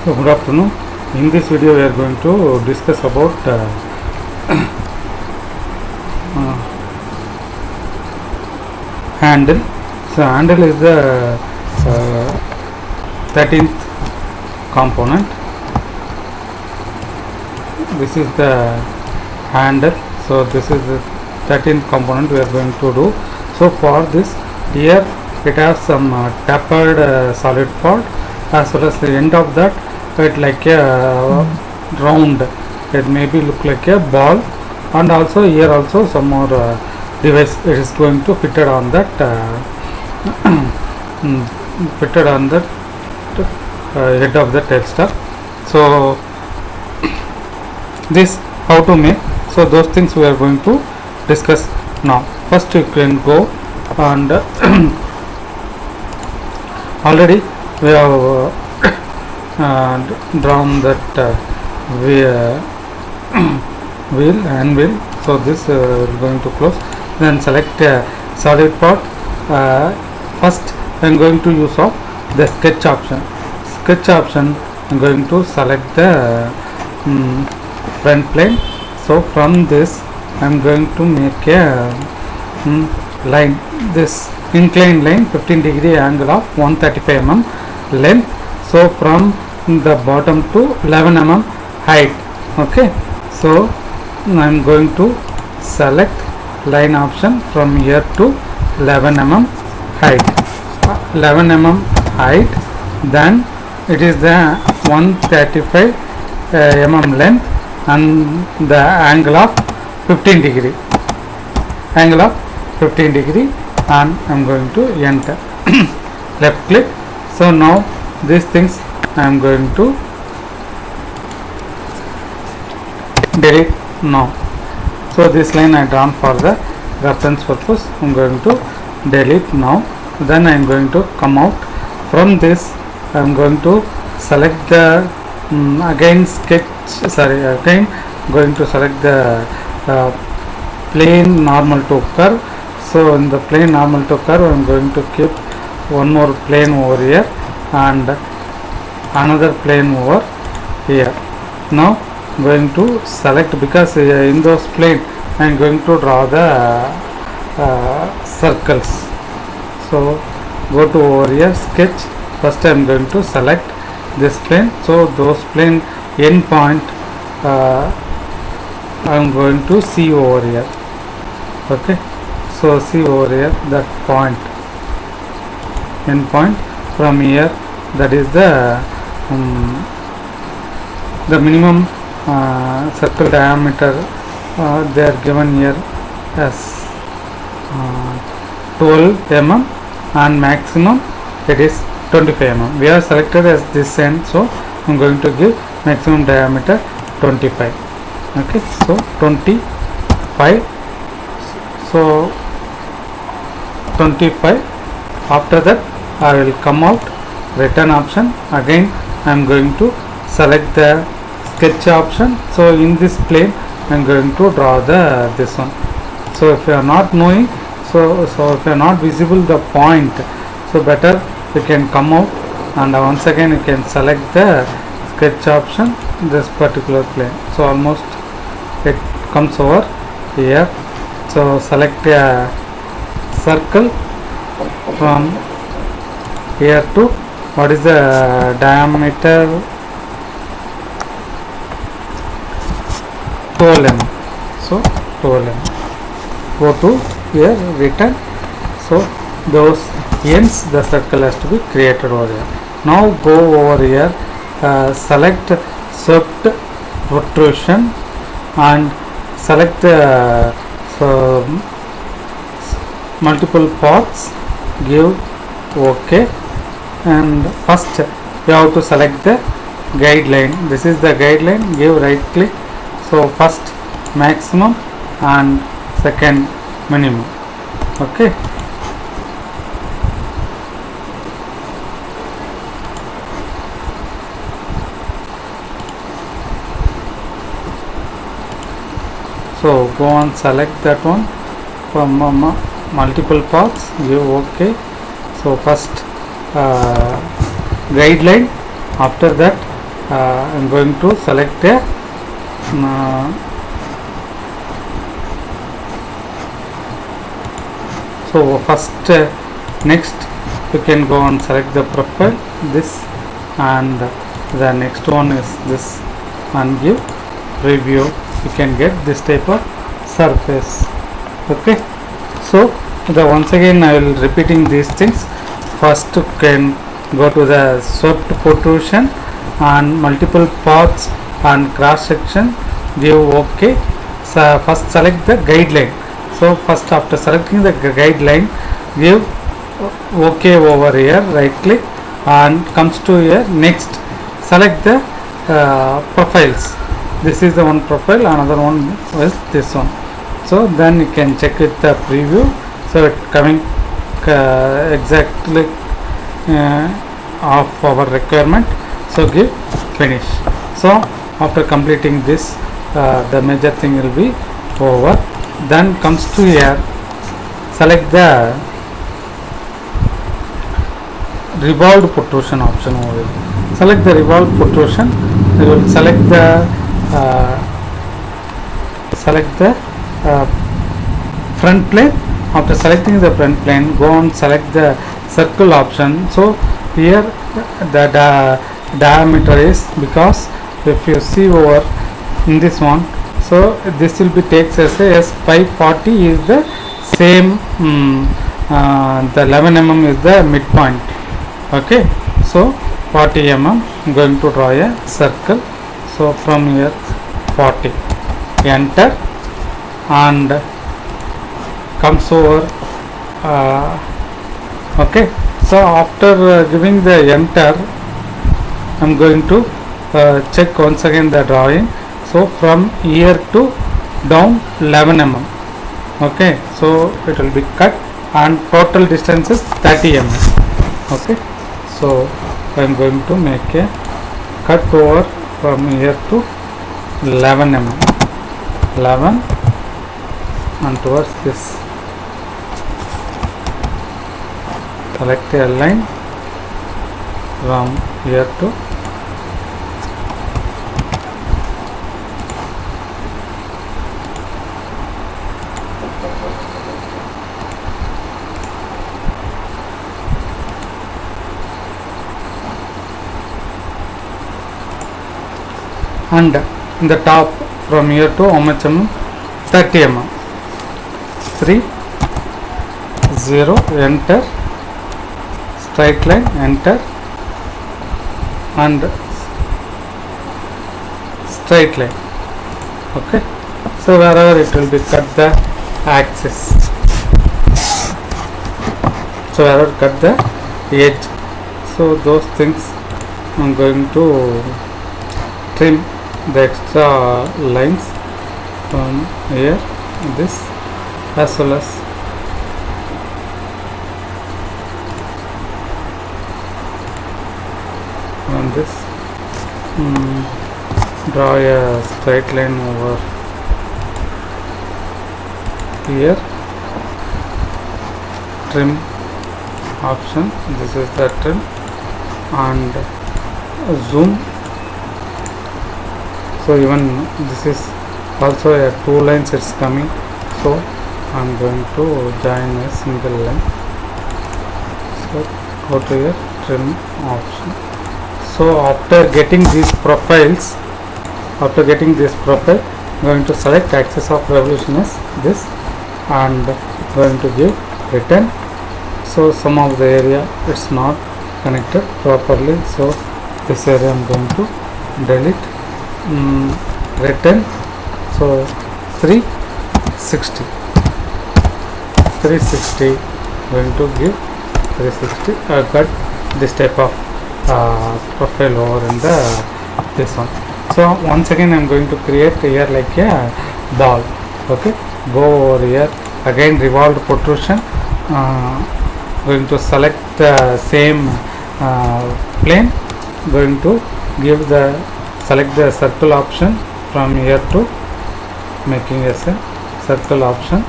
So good afternoon. In this video we are going to discuss about handle. So handle is the 13th component. This is the handle. So this is the 13th component we are going to do. So for this, here it has some tapered solid part, as well as the end of that it like a round, it maybe look like a ball, and also here also some more device it is going to fitted on that fitted on that head of the telstar. So this how to make, so those things we are going to discuss now. First you can go and already we have drawn that wheel and wheel. So this we are going to close, then select solid part. First I am going to use of the sketch option. I am going to select the front plane. So from this I am going to make a line, this inclined line, 15 degree angle of 135 mm length. So from the bottom to 11 mm height. Okay, so I am going to select line option from here to 11 mm height. 11 mm height, then it is the 135 mm length and the angle of 15 degree, and I am going to enter. Left click. So now these things I am going to delete now. So this line I drawn for the reference purpose, I am going to delete now. Then I am going to come out from this. I am going to select the again going to select the plane normal to curve. So in the plane normal to curve I am going to keep one more plane over here and another plane over here. Now I am going to select, because in those plane I am going to draw the circles. So go to over here, sketch. First I am going to select this plane. So those plane end point I am going to see over here. Okay, so see over here that point, end point. From here, that is the minimum circle diameter they are given here as 12 mm and maximum it is 25 mm. We have selected as this end, so I am going to give maximum diameter 25. Okay, so 25. So 25. After that I will come out, return option. Again I am going to select the sketch option. So in this plane I am going to draw the this one. So if you are not knowing, so if you are not visible the point, so better you can come out and once again you can select the sketch option, this particular plane. So almost it comes over here. So select a circle from here to, what is the diameter, 12 mm. So 12 mm. Go to here, return. So those ends the circle has to be created over here. Now go over here, select swept protrusion and select the multiple paths, give OK, and first you have to select the guideline. This is the guideline, give right click. So first maximum and second minimum. Okay, so go and select that one from multiple paths, give OK. So first guideline, after that I'm going to select a so first next you can go and select the profile this, and the next one is this, and give preview. You can get this type of surface. Okay, so once again I will repeating these things. First you can go to the swept protrusion and multiple paths and cross section, give OK. So first select the guideline. So first after selecting the guideline, give OK over here, right click, and comes to here. Next select the profiles. This is the one profile, another one is this one. So then you can check with the preview. So it coming exactly of our requirement. So give finish. So after completing this, the major thing will be over. Then comes to here, select the revolved protrusion option over here. Select the revolved protrusion. You will select the front plane. After selecting the front plane, go and select the circle option. So here the diameter is, because if you see over in this one, so this will be takes as a S540 is the same, the 11 mm is the midpoint. Okay, so 40 mm I'm going to draw a circle. So from here 40, enter, and comes over. Okay, so after giving the enter, I'm going to check once again the drawing. So from here to down 11 mm. Okay, so it will be cut, and total distance is 30 mm. Okay, so I'm going to make a cut over from here to 11 mm, 11, and towards this select a line from here to and in the top from here to how much mm? 30 mm. 3 0, enter, straight line, enter, and straight line. Okay, so wherever it will be cut the axis, so wherever cut the edge, so those things I'm going to trim the extra lines from here, this, as well as on this. Draw a straight line over here, trim option, this is the trim, and zoom. So even this is also a two lines it's coming, so I'm going to join a single line. So go to your trim option. So after getting these profiles, I'm going to select axis of revolution as this, and going to give return. So some of the area it's not connected properly, so this area I'm going to delete. Return. So 360, going to give 360. I got this type of profile over in the this one. So once again I'm going to create here like a ball. Okay, go over here again, revolved protrusion, going to select the same plane, going to give the select the circle option from here to making as a circle option,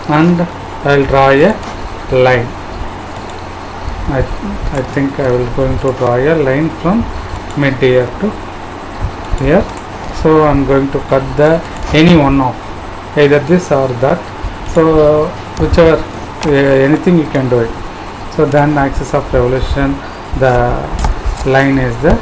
and I will draw a line. I think I will going to draw a line from mid here to here. So I'm going to cut the any one of either this or that. So whichever anything you can do it. So then axis of revolution, the line is the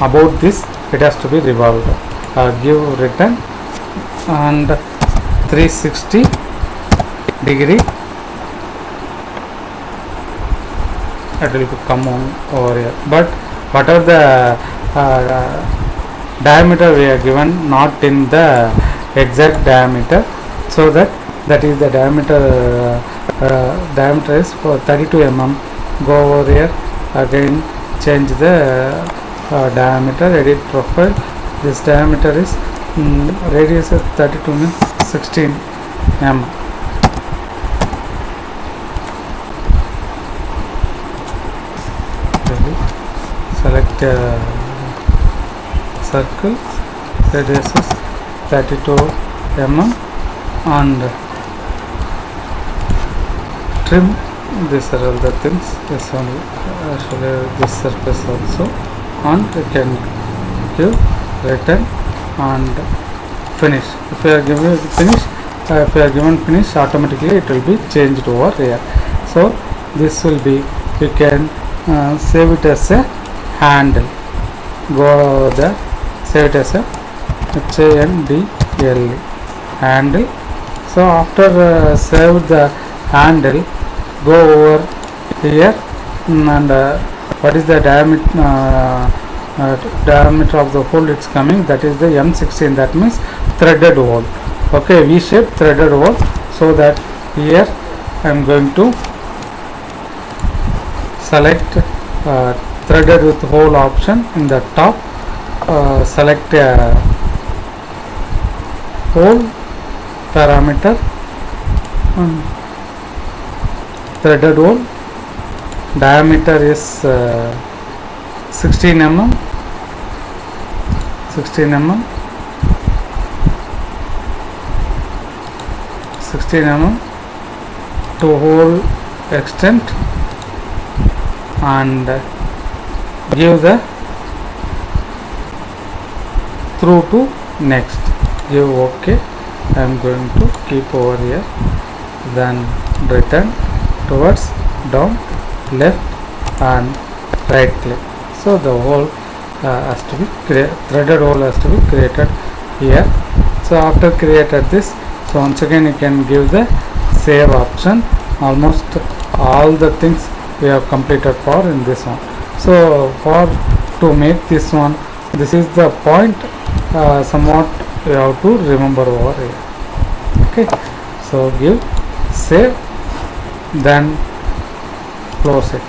about this, it has to be revolved. Give return and 360 degree it will come on over here. But whatever the diameter we are given, not in the exact diameter, so that is the diameter. Diameter is for 32 mm. Go over here again, change the diameter, edit profile. This diameter is radius is 32 means 16 mm. Select circle, radius is 32 mm, and trim. These are all the things. This one actually this surface also, and you can give return and finish. If you are given finish, if you are given finish, automatically it will be changed over here. So this will be, you can save it as a handle. Go there, save it as a HANDLE handle. So after save the handle, go over here and what is the diameter of the hole it's coming, that is the M16, that means threaded hole. Okay, V shape threaded hole. So that here I am going to select threaded with hole option in the top, select hole parameter, threaded hole, diameter is 16 mm, 16 mm, 16 mm to hole extent, and give the through to next, give OK. I am going to keep over here, then return towards down, left and right click. So the hole has to be threaded hole has to be created here. So after created this, so once again you can give the save option. Almost all the things we have completed for in this one. So for to make this one, this is the point somewhat you have to remember over here. Okay, so give save, then close it.